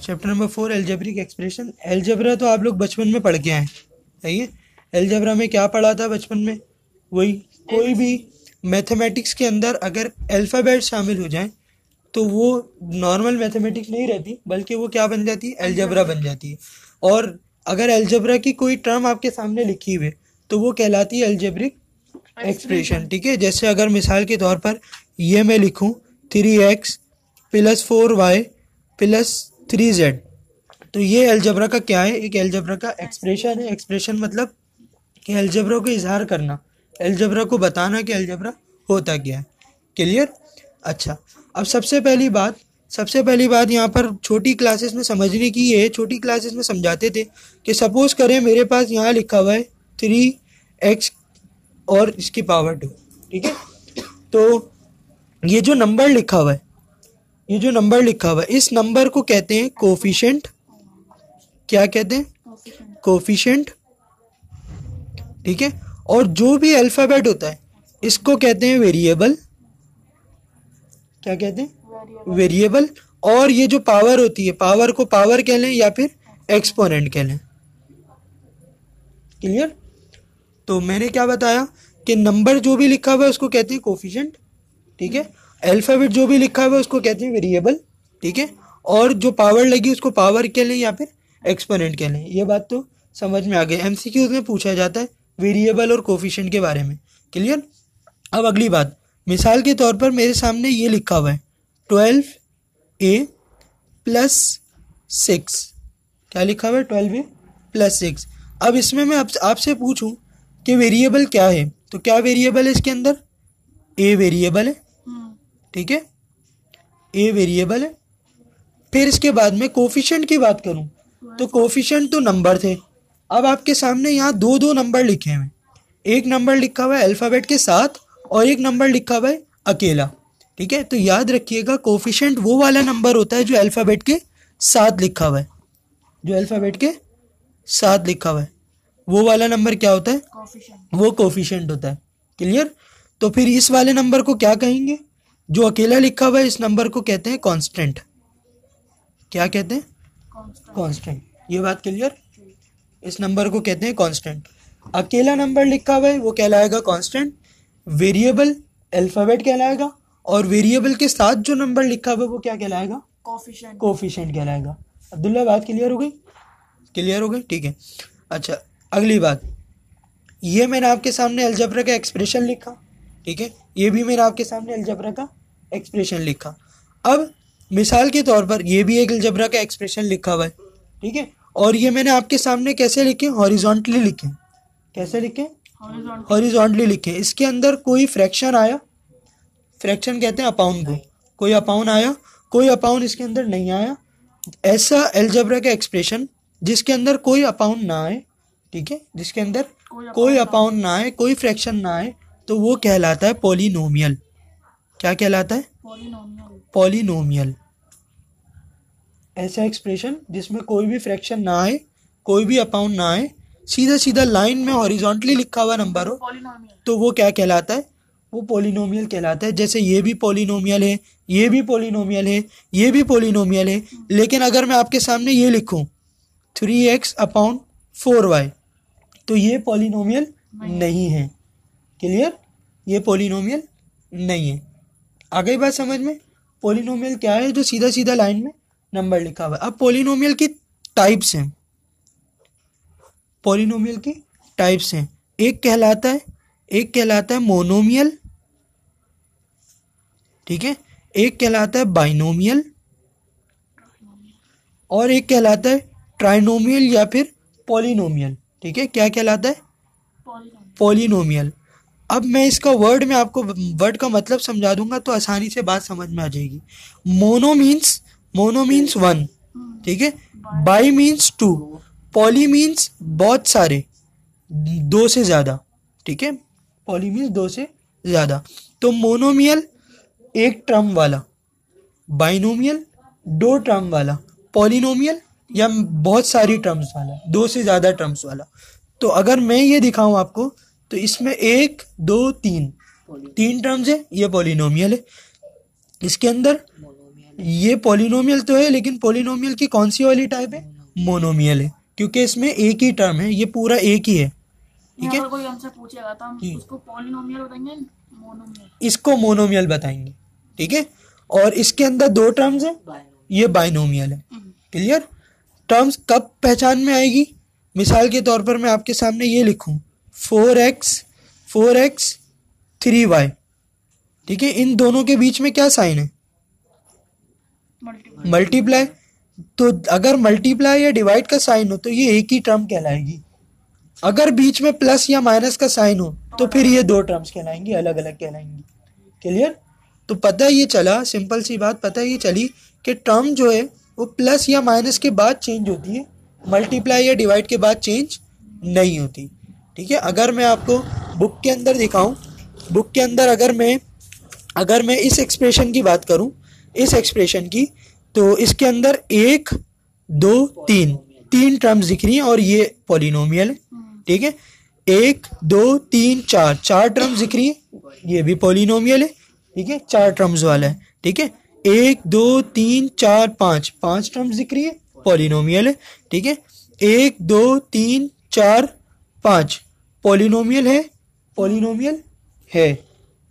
Chapter number 4 algebraic expression. Algebra तो आप लोग बचपन में पढ़ के आए, सही है। एल्जेब्रा में क्या पढ़ा था बचपन में? वही, कोई भी मैथमेटिक्स के अंदर अगर अल्फ़ाबेट शामिल हो जाए तो वो नॉर्मल मैथमेटिक्स नहीं रहती, बल्कि वो क्या बन जाती है? एल्जेब्रा बन जाती है। और अगर एल्जेब्रा की कोई टर्म आपके सामने लिखी हुई तो वो कहलाती है एल्जेब्रिक एक्सप्रेशन, ठीक है। जैसे अगर मिसाल के तौर पर ये मैं लिखूं 3x + 4y + 3z, तो ये एल्जेब्रा का क्या है? एक एल्जेब्रा का एक्सप्रेशन है। एक्सप्रेशन मतलब कि एल्जेब्रा को इजहार करना, एल्जेब्रा को बताना कि एल्जेब्रा होता क्या है। क्लियर? अच्छा, अब सबसे पहली बात यहाँ पर छोटी क्लासेस में समझने की ये है। छोटी क्लासेस में समझाते थे कि सपोज करें मेरे पास यहाँ लिखा हुआ है 3x और इसकी पावर 2, ठीक है। तो ये जो नंबर लिखा हुआ है, इस नंबर को कहते हैं कोफिशिएंट। क्या कहते हैं? कोफिशिएंट, ठीक है। और जो भी अल्फ़ाबेट होता है इसको कहते हैं वेरिएबल। क्या कहते हैं? वेरिएबल। और ये जो पावर होती है, पावर को पावर कह लें या फिर एक्सपोनेंट कह लें। क्लियर? तो मैंने क्या बताया कि नंबर जो भी लिखा हुआ है उसको कहते हैं कोफिशिएंट, ठीक है। अल्फ़ाबेट जो भी लिखा हुआ है उसको कहते हैं वेरिएबल, ठीक है। और जो पावर लगी उसको पावर कह लें या फिर एक्सपोनेंट कह लें। ये बात तो समझ में आ गई। एमसीक्यूज में पूछा जाता है वेरिएबल और कोफिशिएंट के बारे में। क्लियर? अब अगली बात, मिसाल के तौर पर मेरे सामने ये लिखा हुआ है 12a + 6। क्या लिखा हुआ है? 12a + 6। अब इसमें मैं आपसे पूछूं कि वेरिएबल क्या है, तो क्या वेरिएबल है इसके अंदर? a वेरिएबल है, ठीक है, a वेरिएबल है। फिर इसके बाद में कोफिशिएंट की बात करूं तो कोफिशिएंट तो नंबर थे। अब आपके सामने यहाँ दो नंबर लिखे हुए हैं। एक नंबर लिखा हुआ है अल्फ़ाबेट के साथ और एक नंबर लिखा हुआ है अकेला, ठीक है। तो याद रखिएगा कोफिशिएंट वो वाला नंबर होता है जो अल्फ़ाबेट के साथ लिखा हुआ है। जो अल्फ़ाबेट के साथ लिखा हुआ है वो वाला नंबर क्या होता है? वो कोफिशिएंट होता है। क्लियर? तो फिर इस वाले नंबर को क्या कहेंगे? जो अकेला लिखा हुआ है इस नंबर को कहते हैं कांस्टेंट। क्या कहते हैं? कांस्टेंट। ये बात क्लियर? इस नंबर को कहते हैं कांस्टेंट। अकेला नंबर लिखा हुआ है वो कहलाएगा कांस्टेंट, वेरिएबल अल्फ़ाबेट कहलाएगा, और वेरिएबल के साथ जो नंबर लिखा हुआ है वो क्या कहलाएगा? कोफिशिएंट कहलाएगा। अब्दुल्ला, बात क्लियर हो गई? क्लियर हो गई, ठीक है। अच्छा, अगली बात, ये मैंने आपके सामने अलजेब्रा का एक्सप्रेशन लिखा, ठीक है। ये भी मैंने आपके सामने अलजेब्रा का एक्सप्रेशन लिखा। अब मिसाल के तौर पर ये भी एक अलजेब्रा का एक्सप्रेशन लिखा हुआ है, ठीक है। और ये मैंने आपके सामने कैसे लिखे? हॉरिजॉन्टली लिखे। कैसे लिखे? हॉरिजॉन्टली लिखे। इसके अंदर कोई फ्रैक्शन आया, फ्रैक्शन कहते हैं अपाउंड को, कोई अपाउंड आया, कोई अपाउंड इसके अंदर नहीं आया। ऐसा अलजेब्रा का एक्सप्रेशन जिसके अंदर कोई अपाउंड ना आए, ठीक है, जिसके अंदर कोई अपाउंड ना आए, कोई फ्रैक्शन ना आए, तो वो कहलाता है पॉलिनोमियल। क्या कहलाता है? पॉलिनोमियल। ऐसा एक्सप्रेशन जिसमें कोई भी फ्रैक्शन ना आए, कोई भी अपाउंड ना आए, सीधा सीधा लाइन में हॉरिजॉन्टली लिखा हुआ नंबर हो, तो वो क्या कहलाता है? वो पॉलिनोमियल कहलाता है। जैसे ये भी पॉलिनोमियल है, ये भी पॉलिनोमियल है, ये भी पॉलिनोमियल है। लेकिन अगर मैं आपके सामने ये लिखूं 3x/4y, तो ये पॉलिनोमियल नहीं है। क्लियर? ये पॉलिनोमियल नहीं है। आ गई बात समझ में? पॉलिनोमियल क्या है? जो सीधा सीधा लाइन में नंबर लिखा हुआ है। अब पॉलिनोमियल की टाइप्स हैं, पॉलिनोमियल की टाइप्स हैं। एक कहलाता है मोनोमियल, ठीक है, एक कहलाता है बाइनोमियल, और एक कहलाता है ट्राइनोमियल या फिर पॉलिनोमियल, ठीक है। क्या कहलाता है? पॉलिनोमियल। अब मैं इसका वर्ड में आपको वर्ड का मतलब समझा दूंगा तो आसानी से बात समझ में आ जाएगी। मोनो मीन्स 1, ठीक है, बाई मीन्स 2, पॉली मीन्स बहुत सारे, 2 से ज़्यादा, ठीक है, पॉली मीन्स 2 से ज़्यादा। तो मोनोमियल एक टर्म वाला, बाइनोमियल 2 टर्म वाला, पॉलिनोमियल या बहुत सारी टर्म्स वाला, 2 से ज़्यादा टर्म्स वाला। तो अगर मैं ये दिखाऊं आपको तो इसमें 1 2 3 टर्म्स है, ये पॉलिनोमियल है। इसके अंदर ये पॉलिनोमियल तो है, लेकिन पॉलिनोमियल की कौन सी वाली टाइप है? मोनोमियल है, क्योंकि इसमें एक ही टर्म है, ये पूरा एक ही है। ठीक है, अगर कोई हमसे पूछेगा तो हम उसको पॉलिनोमियल बताएंगे, मोनोमियल? इसको मोनोमियल बताएंगे। ठीक है, और इसके अंदर दो टर्म्स है, ये बाइनोमियल है। क्लियर? टर्म्स कब पहचान में आएगी? मिसाल के तौर पर मैं आपके सामने ये लिखूं 4x 3y, ठीक है, इन दोनों के बीच में क्या साइन है? मल्टीप्लाई। तो अगर मल्टीप्लाई या डिवाइड का साइन हो तो ये एक ही टर्म कहलाएगी। अगर बीच में प्लस या माइनस का साइन हो तो फिर ये दो टर्म्स कहलाएंगी, अलग अलग कहलाएंगी। क्लियर? तो पता ये चला, सिंपल सी बात पता ये चली कि टर्म जो है वो प्लस या माइनस के बाद चेंज होती है, मल्टीप्लाई या डिवाइड के बाद चेंज नहीं होती। ठीक है, अगर मैं आपको बुक के अंदर दिखाऊं, बुक के अंदर अगर मैं इस एक्सप्रेशन की बात करूं, इस एक्सप्रेशन की, तो इसके अंदर 1 2 तीन टर्म्स दिख रही हैं और ये पॉलिनोमियल है। ठीक है, 1 2 3 4 टर्म्स दिख रही है, ये भी पॉलिनोमियल है। ठीक है, 4 टर्म्स वाला है। ठीक है, 1 2 3 4 5 टर्म्स दिख रही है, पॉलिनोमियल है। ठीक है, 1 2 3 4 5 पॉलिनोमियल है, पॉलिनोमियल है।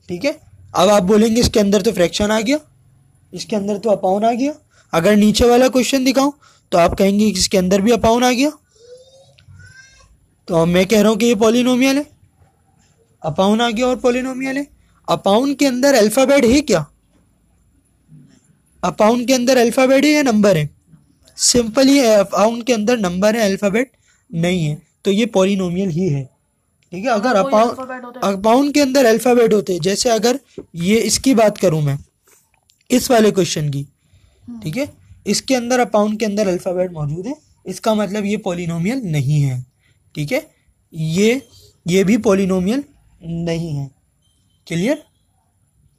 ठीक है, अब आप बोलेंगे इसके अंदर तो फ्रैक्शन आ गया, इसके अंदर तो अपाउन आ गया। अगर नीचे वाला क्वेश्चन दिखाऊं तो आप कहेंगे इसके अंदर भी अपाउन आ गया। तो मैं कह रहा हूं कि ये पॉलिनोमियल है, अपाउन आ गया और पॉलिनोमियल है। अपाउन के अंदर अल्फाबेट है क्या? अपाउन के अंदर अल्फाबेट है या नंबर है? सिंपली अपाउन के अंदर नंबर है, अल्फाबेट नहीं है, तो ये पॉलिनोमियल ही है। ठीक है, अगर अपाउन के अंदर अल्फाबेट होते, जैसे अगर ये इसकी बात करूं मैं, इस वाले क्वेश्चन की, ठीक है, इसके अंदर अपाउन के अंदर अल्फाबेट मौजूद है, इसका मतलब ये पॉलिनोमियल नहीं है। ठीक है, ये भी पॉलिनोमियल नहीं है। क्लियर?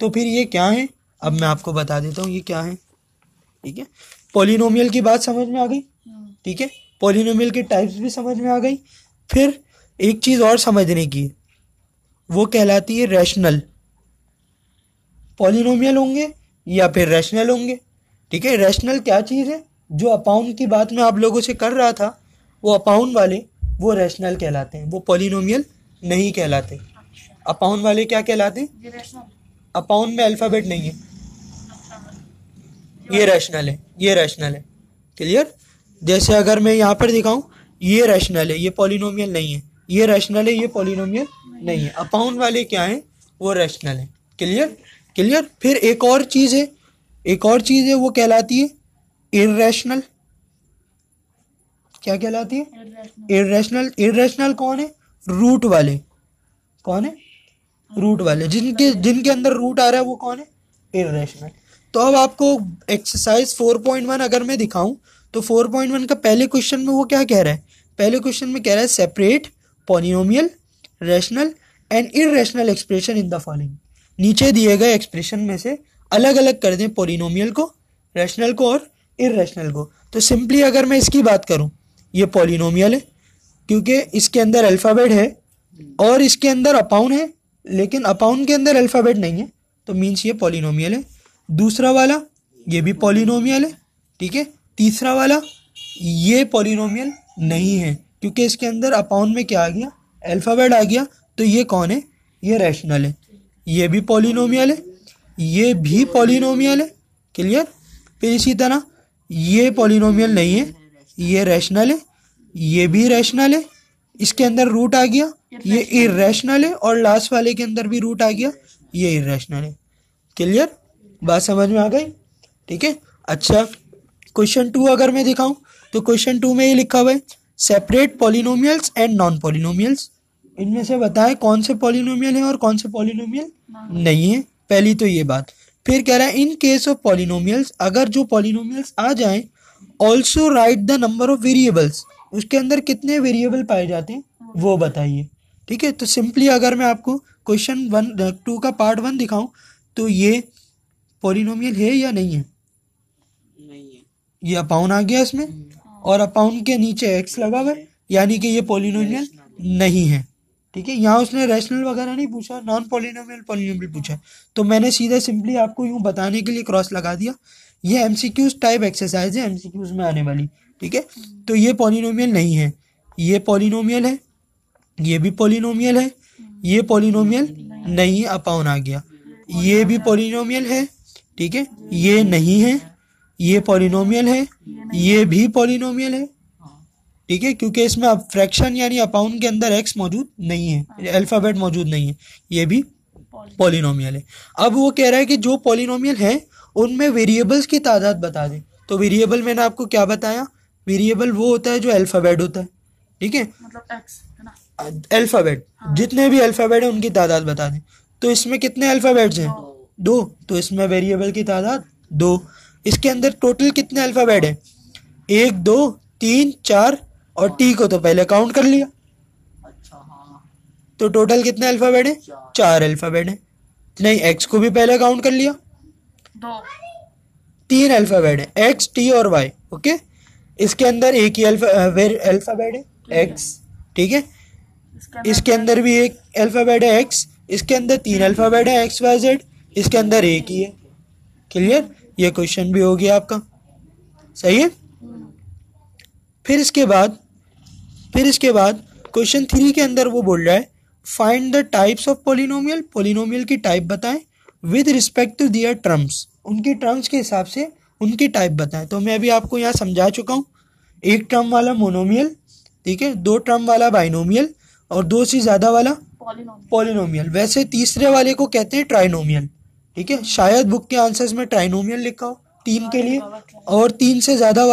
तो फिर ये क्या है? अब मैं आपको बता देता हूँ ये क्या है। ठीक है, पॉलिनोमियल की बात समझ में आ गई। ठीक है, पॉलिनोमियल के टाइप्स भी समझ में आ गई। फिर एक चीज और समझने की, वो कहलाती है रैशनल। पॉलिनोमियल होंगे या फिर रैशनल होंगे। ठीक है, रैशनल क्या चीज है? जो अपाउन की बात मैं आप लोगों से कर रहा था, वो अपाउन वाले वो रैशनल कहलाते हैं, वो पॉलिनोमियल नहीं कहलाते। अपाउन वाले क्या कहलाते हैं? अपाउन में अल्फाबेट नहीं है, ये रैशनल है, ये रैशनल है। क्लियर? जैसे अगर मैं यहाँ पर दिखाऊं, ये रैशनल है, ये पॉलिनोमियल नहीं है, ये रैशनल है, ये पॉलिनोमियल नहीं है। अपाउन वाले क्या है? वो रैशनल है। क्लियर? क्लियर? फिर एक और चीज है, एक और चीज है, वो कहलाती है इर्रेशनल। क्या कहलाती है? इर्रेशनल। इर्रेशनल कौन है? रूट वाले। कौन है? रूट वाले, जिनके अंदर रूट आ रहा है वो कौन है? इर्रेशनल। तो अब आपको एक्सरसाइज 4.1 अगर मैं दिखाऊं तो 4.1 का पहले क्वेश्चन में वो क्या कह रहा है? पहले क्वेश्चन में कह रहा है separate polynomial, rational and irrational expression in the following. नीचे दिए गए एक्सप्रेशन में से अलग अलग कर दें पॉलिनोमियल को, रैशनल को और इर्रेशनल को। तो सिंपली अगर मैं इसकी बात करूं, ये पॉलिनोमियल है क्योंकि इसके अंदर अल्फाबेट है और इसके अंदर अपाउन है, लेकिन अपाउन के अंदर अल्फाबेट नहीं है, तो मीन्स ये पॉलिनोमियल है। दूसरा वाला ये भी पॉलिनोमियल है। ठीक है, तीसरा वाला ये पॉलिनोमियल नहीं है क्योंकि इसके अंदर अपाउन में क्या आ गया? अल्फाबेट आ गया, तो ये कौन है? ये रैशनल है। ये भी पॉलिनोमियल है, ये भी पॉलिनोमियल है। क्लियर? फिर इसी तरह ये पॉलिनोमियल नहीं है, ये रैशनल है, ये भी रैशनल है, इसके अंदर रूट आ गया, ये इर्रेशनल है, और लास्ट वाले के अंदर भी रूट आ गया, ये इर्रेशनल है। क्लियर? बात समझ में आ गई? ठीक है, अच्छा क्वेश्चन 2 अगर मैं दिखाऊं तो क्वेश्चन 2 में ये लिखा हुआ है separate polynomials and non polynomials. इनमें से बताएं कौन से पॉलिनोमियल है और कौन से पॉलिनोमियल नहीं है। पहली तो ये बात। फिर कह रहा है इन केस ऑफ पॉलिनोमियल्स, अगर जो पॉलिनोमियल्स आ जाएं, also right the number of variables, उसके अंदर कितने वेरिएबल पाए जाते हैं वो बताइए। ठीक है, तो सिंपली अगर मैं आपको क्वेश्चन 2 का पार्ट 1 दिखाऊं तो ये पॉलिनोमियल है या नहीं है? नहीं है। ये अपाउन आ गया इसमें, और अपाउन के नीचे एक्स लगा हुआ है, यानी कि ये पॉलिनोमियल नहीं है। ठीक है, यहाँ उसने रैशनल वगैरह नहीं पूछा, नॉन पॉलिनोमियल पॉलिनोमियल पूछा, तो मैंने सीधा सिंपली आपको यूं बताने के लिए क्रॉस लगा दिया। ये एमसीक्यूज टाइप एक्सरसाइज है, एमसीक्यूज में आने वाली, ठीक है। तो ये पॉलिनोमियल नहीं है, ये पॉलिनोमियल है, ये भी पॉलिनोमियल है, ये पॉलिनोमियल नहीं, अपाउन आ गया, ये भी पॉलिनोमियल है, ठीक है, ये नहीं है, ये पॉलिनोमियल है, ये भी पॉलिनोमियल है, ठीक है, क्योंकि इसमें अब फ्रैक्शन यानी अपाउंड के अंदर एक्स मौजूद नहीं है, अल्फ़ाबेट मौजूद नहीं है, ये भी पॉलिनोमियल है। अब वो कह रहा है कि जो पॉलिनोमियल है उनमें वेरिएबल्स की तादाद बता दें। तो वेरिएबल मैंने आपको क्या बताया, वेरिएबल वो होता है जो अल्फ़ाबेट होता है, ठीक है, मतलब एक्स है ना, अल्फ़ाबेट, जितने भी अल्फ़ाबेट हैं उनकी तादाद बता दें। तो इसमें कितने अल्फ़ाबेट्स हैं, 2, तो इसमें वेरिएबल की तादाद 2। इसके अंदर टोटल कितने अल्फ़ाबेट हैं, 1 2 3 4, और टी को तो पहले काउंट कर लिया, अच्छा हाँ, तो टोटल कितने अल्फ़ाबेट हैं, 4 अल्फ़ाबेट हैं। नहीं, एक्स को भी पहले काउंट कर लिया, 2 3 अल्फ़ाबेट है, एक्स टी और वाई, ओके। इसके अंदर एक ही अल्फ़ाबेट है, एक्स, ठीक है, इसके अंदर भी एक अल्फ़ाबेट है, एक्स, इसके अंदर 3 अल्फ़ाबेट है, एक्स वाई जेड, इसके अंदर एक ही है। क्लियर, ये क्वेश्चन भी हो गया आपका, सही है। फिर इसके बाद क्वेश्चन 3 के अंदर वो बोल रहा है find the types of polynomial, polynomial की टाइप बताएं with respect to their terms, उनकी टर्म्स के हिसाब से उनकी टाइप बताएं। तो मैं अभी आपको यहाँ समझा चुका हूँ, एक टर्म वाला मोनोमियल, ठीक है, 2 टर्म वाला बाइनोमियल, और 2 से ज़्यादा वाला पॉलिनोमियल। वैसे तीसरे वाले को कहते हैं ट्राइनोमियल, ठीक है, शायद बुक के आंसर्स में ट्राइनोमियल लिखा हो 3 के लिए, और 3 से ज़्यादा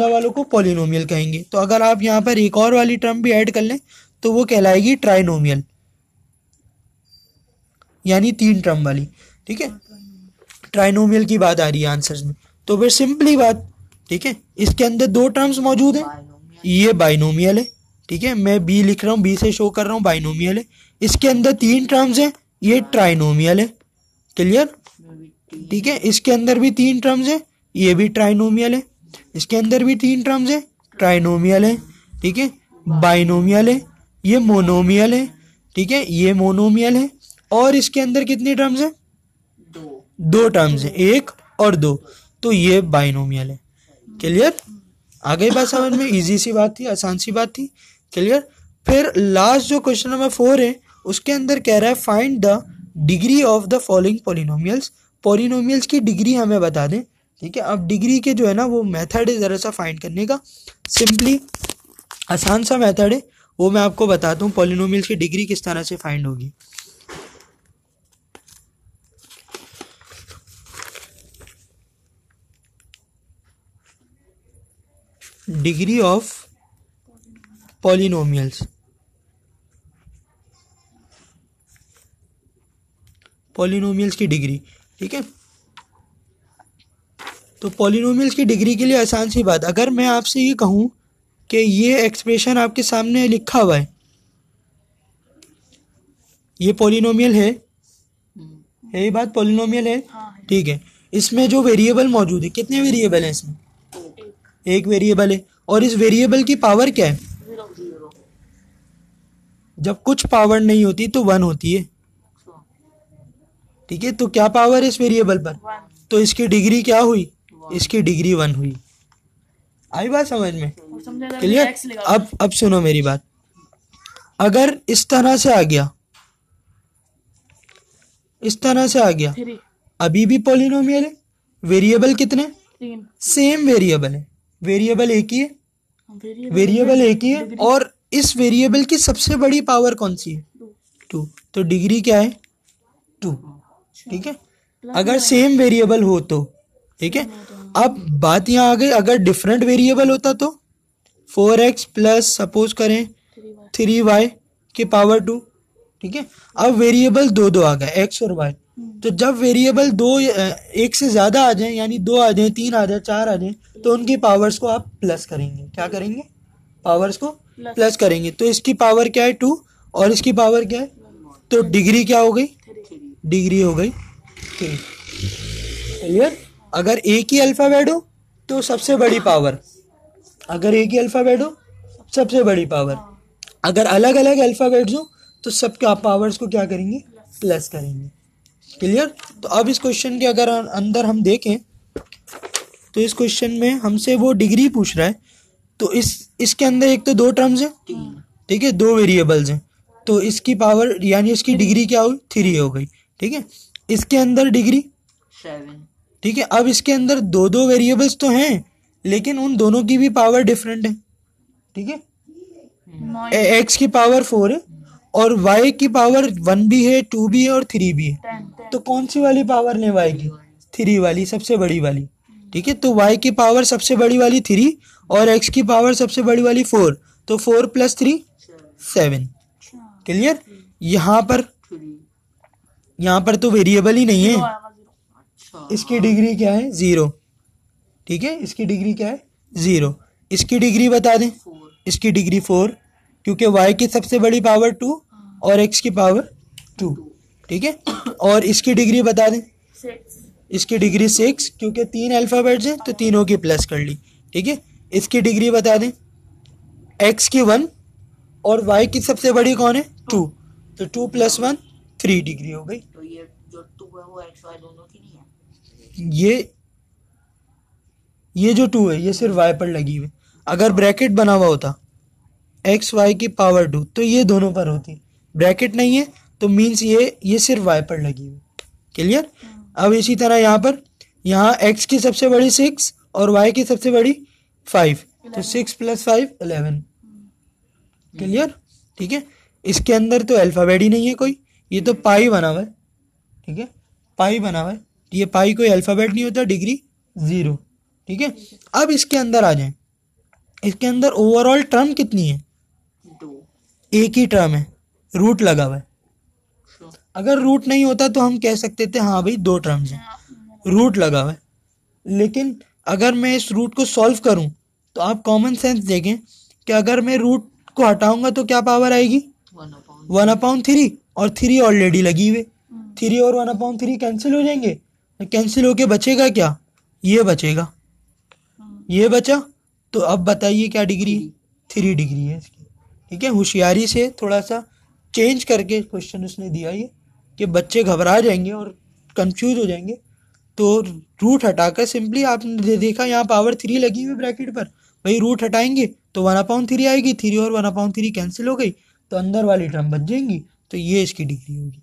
वालों को पॉलिनोमियल कहेंगे। तो अगर आप यहाँ पर एक और वाली टर्म भी ऐड कर लें तो वो कहलाएगी ट्राइनोमियल, यानी 3 टर्म वाली, ठीक है, ट्राइनोमियल की बात आ रही है आंसर्स में। तो फिर सिंपली बात, ठीक है, इसके अंदर 2 टर्म्स मौजूद हैं, ये बाइनोमियल है, ठीक है, मैं बी लिख रहा हूँ, बी से शो कर रहा हूँ, बाइनोमियल है। इसके अंदर 3 टर्म्स हैं, ये ट्राइनोमियल है। क्लियर, ठीक है, इसके अंदर भी 3 टर्म्स हैं, ये भी ट्राइनोमियल है। इसके अंदर भी 3 टर्म्स हैं, ट्राइनोमियल है, ठीक है, बाइनोमियल है, ये मोनोमियल है, ठीक है, ये मोनोमियल है। और इसके अंदर कितनी टर्म्स हैं, 2 टर्म्स हैं, 1 और 2, तो ये बाइनोमियल है। क्लियर, आ गई बात समझ में, इजी सी बात थी, आसान सी बात थी। क्लियर, फिर लास्ट जो क्वेश्चन नंबर 4 है उसके अंदर कह रहा है find the degree of the following polynomials, polynomials की डिग्री हमें बता दें, ठीक है। अब डिग्री के जो है ना वो मेथड है ज़रा सा फाइंड करने का, सिंपली आसान सा मेथड है, वो मैं आपको बताता हूँ पॉलिनोमियल्स की डिग्री किस तरह से फाइंड होगी। डिग्री ऑफ पॉलिनोमियल्स, पॉलिनोमियल्स की डिग्री, ठीक है। तो पॉलिनोमियल्स की डिग्री के लिए आसान सी बात, अगर मैं आपसे ये कहूँ कि ये एक्सप्रेशन आपके सामने लिखा हुआ है, ये पॉलिनोमियल है, यही बात, पॉलिनोमियल है, ठीक है। इसमें जो वेरिएबल मौजूद है, कितने वेरिएबल हैं इसमें, एक वेरिएबल है, और इस वेरिएबल की पावर क्या है, जब कुछ पावर नहीं होती तो 1 होती है, ठीक है। तो क्या पावर है इस वेरिएबल पर, तो इसकी डिग्री क्या हुई, इसकी डिग्री 1 हुई। आई बात समझ में, क्लियर। अब सुनो मेरी बात, अगर इस तरह से आ गया, इस तरह से आ गया, अभी भी पॉलिनोमियल है, वेरिएबल कितने, सेम वेरिएबल है, वेरिएबल एक ही है, वेरिएबल एक ही है, और इस वेरिएबल की सबसे बड़ी पावर कौन सी है, 2, तो डिग्री क्या है, 2, ठीक है। अगर सेम वेरिएबल हो तो, ठीक है। अब बात यहाँ आ गई, अगर डिफरेंट वेरिएबल होता तो 4x प्लस सपोज करें 3y की पावर 2, ठीक है। अब वेरिएबल 2 आ गए, x और y, तो जब वेरिएबल 2 एक से ज़्यादा आ जाए, यानी 2 आ जाए, 3 आ जाए, 4 आ जाए, तो उनकी पावर्स को आप प्लस करेंगे, क्या करेंगे, पावर्स को प्लस करेंगे। तो इसकी पावर क्या है 2 और इसकी पावर क्या है, तो डिग्री क्या हो गई, डिग्री हो गई 3। क्लियर, अगर एक ही अल्फ़ाबेट हो तो सबसे बड़ी पावर, अगर एक ही अल्फ़ाबेट हो सबसे बड़ी पावर, अगर अलग अलग अल्फ़ाबेट्स हो तो सबके आप पावर्स को क्या करेंगे, प्लस करेंगे। क्लियर। तो अब इस क्वेश्चन के अगर अंदर हम देखें तो इस क्वेश्चन में हमसे वो डिग्री पूछ रहा है। तो इसके अंदर एक तो दो टर्म्स हैं, ठीक है, दो वेरिएबल्स हैं, तो इसकी पावर यानी इसकी डिग्री क्या हुई, 3 हो गई, ठीक है। इसके अंदर डिग्री 7, ठीक है। अब इसके अंदर दो दो वेरिएबल्स तो हैं लेकिन उन दोनों की भी पावर डिफरेंट है, ठीक है। एक्स की पावर 4 है और वाई की पावर 1 भी है, 2 भी है और 3 भी है। 10 तो कौन सी वाली पावर लें वाई की, 3 वाली, सबसे बड़ी वाली, ठीक है। तो वाई की पावर सबसे बड़ी वाली 3 और एक्स की पावर सबसे बड़ी वाली 4, तो 4 + 3 7। क्लियर। यहाँ पर तो वेरिएबल ही नहीं है, अच्छा इसकी डिग्री क्या है, 0, ठीक है। इसकी डिग्री क्या है, 0। इसकी डिग्री बता दें, 4, इसकी डिग्री 4 क्योंकि y की सबसे बड़ी पावर 2 और x की पावर 2, ठीक है। और इसकी डिग्री बता दें, 6 इसकी डिग्री 6 क्योंकि 3 अल्फ़ाबेट्स हैं तो तीनों की प्लस कर ली, ठीक है। इसकी डिग्री बता दें, x की 1 और y की सबसे बड़ी कौन है, 2, तो 2 + 1 3 डिग्री हो गई। तो ये जो 2 है वो एक्स वाई दोनों की नहीं है। ये जो 2 है ये सिर्फ y पर लगी हुई। अगर ब्रैकेट बना हुआ होता एक्स वाई की पावर 2 तो ये दोनों पर होती, ब्रैकेट नहीं है तो मीन्स ये सिर्फ y पर लगी हुई। क्लियर। अब इसी तरह यहाँ x की सबसे बड़ी 6 और y की सबसे बड़ी 5, तो 6 + 5 11। क्लियर, ठीक है। इसके अंदर तो अल्फ़ाबेट ही नहीं है कोई, ये तो पाई बना हुआ है, ठीक है, पाई बना हुआ है। ये पाई कोई अल्फ़ाबेट नहीं होता, डिग्री 0, ठीक है। अब इसके अंदर आ जाएं, इसके अंदर ओवरऑल टर्म कितनी है, 2, एक ही टर्म है, रूट लगा हुआ है। अगर रूट नहीं होता तो हम कह सकते थे हाँ भाई 2 टर्म्स हैं, रूट लगा हुआ है। लेकिन अगर मैं इस रूट को सॉल्व करूं तो आप कॉमन सेंस देखें कि अगर मैं रूट को हटाऊंगा तो क्या पावर आएगी, 1/3, और 3 ऑलरेडी लगी हुई, 3 और 1/3 कैंसिल हो जाएंगे, कैंसिल होके बचेगा क्या, ये बचेगा, ये बचा। तो अब बताइए क्या डिग्री है, 3 डिग्री है इसकी, ठीक है। होशियारी से थोड़ा सा चेंज करके क्वेश्चन उसने दिया ये कि बच्चे घबरा जाएंगे और कंफ्यूज हो जाएंगे। तो रूट हटाकर सिंपली आपने देखा यहाँ पावर 3 लगी हुई ब्रैकेट पर, भाई रूट हटाएंगे तो 1/3 आएगी, 3 और 1/3 कैंसिल हो गई तो अंदर वाली टर्म बच जाएंगी, तो ये इसकी डिग्री होगी।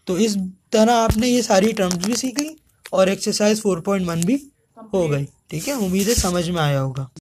तो इस तरह आपने ये सारी टर्म्स भी सीख ली और एक्सरसाइज 4.1 भी हो गई, ठीक है। उम्मीद है समझ में आया होगा।